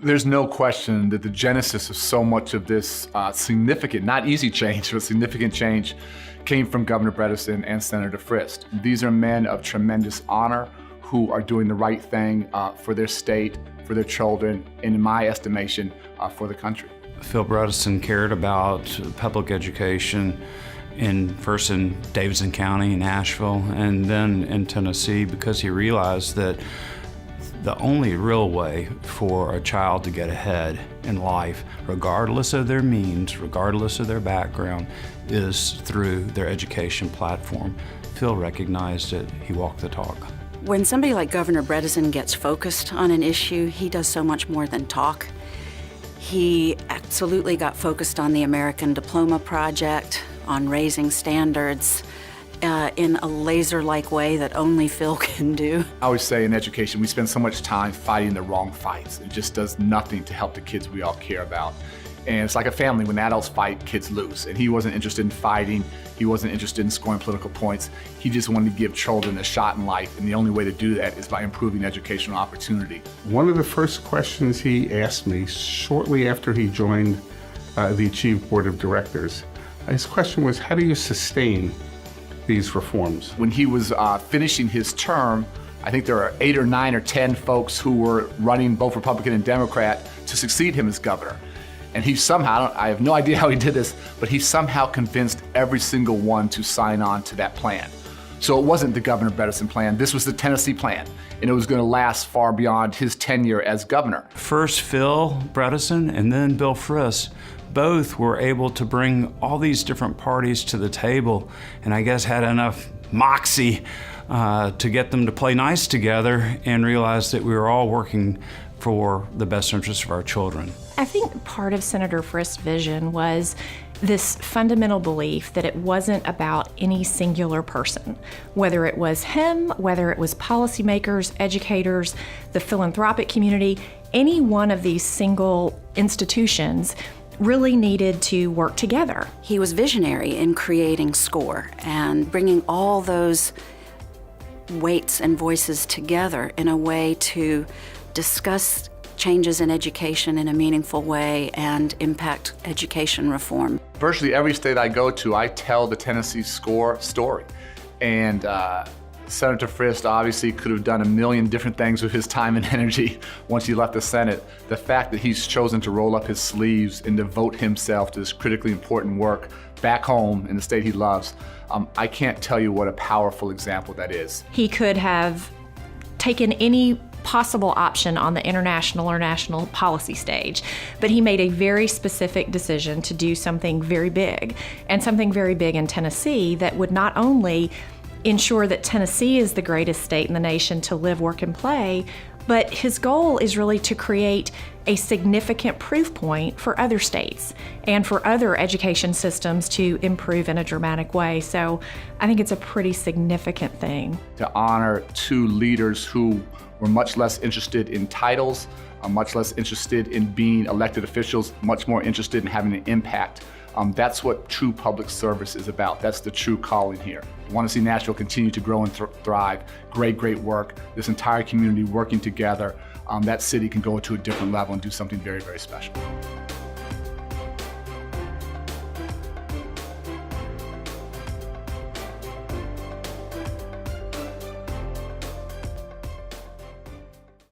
There's no question that the genesis of so much of this significant, not easy change, but significant change came from Governor Bredesen and Senator Frist. These are men of tremendous honor who are doing the right thing for their state, for their children, and in my estimation, for the country. Phil Bredesen cared about public education first in Davidson County, Nashville, and then in Tennessee, because he realized that the only real way for a child to get ahead in life, regardless of their means, regardless of their background, is through their education platform. Phil recognized it. He walked the talk. When somebody like Governor Bredesen gets focused on an issue, he does so much more than talk. He absolutely got focused on the American Diploma Project, on raising standards, in a laser-like way that only Phil can do. I always say in education, we spend so much time fighting the wrong fights. It just does nothing to help the kids we all care about. And it's like a family, when adults fight, kids lose. And he wasn't interested in fighting. He wasn't interested in scoring political points. He just wanted to give children a shot in life. And the only way to do that is by improving educational opportunity. One of the first questions he asked me shortly after he joined the Achieve Board of Directors, his question was, how do you sustain these reforms? When he was finishing his term, I think there are 8 or 9 or 10 folks who were running both Republican and Democrat to succeed him as governor. And he somehow, I have no idea how he did this, but he somehow convinced every single one to sign on to that plan. So it wasn't the Governor Bredesen plan, this was the Tennessee plan, and it was going to last far beyond his tenure as governor. First Phil Bredesen and then Bill Frist both were able to bring all these different parties to the table, and I guess had enough moxie to get them to play nice together and realize that we were all working for the best interests of our children. I think part of Senator Frist's vision was this fundamental belief that it wasn't about any singular person, whether it was him, whether it was policymakers, educators, the philanthropic community, any one of these single institutions really needed to work together. He was visionary in creating SCORE and bringing all those weights and voices together in a way to discuss changes in education in a meaningful way and impact education reform. Virtually every state I go to, I tell the Tennessee SCORE story. And Senator Frist obviously could have done a million different things with his time and energy once he left the Senate. The fact that he's chosen to roll up his sleeves and devote himself to this critically important work back home in the state he loves, I can't tell you what a powerful example that is. He could have taken any possible option on the international or national policy stage, but he made a very specific decision to do something very big, and something very big in Tennessee that would not only ensure that Tennessee is the greatest state in the nation to live, work, and play, but his goal is really to create a significant proof point for other states and for other education systems to improve in a dramatic way. So I think it's a pretty significant thing. To honor two leaders who were much less interested in titles, much less interested in being elected officials, much more interested in having an impact. That's what true public service is about. That's the true calling here. I want to see Nashville continue to grow and thrive. Great work. This entire community working together. That city can go to a different level and do something very, very special.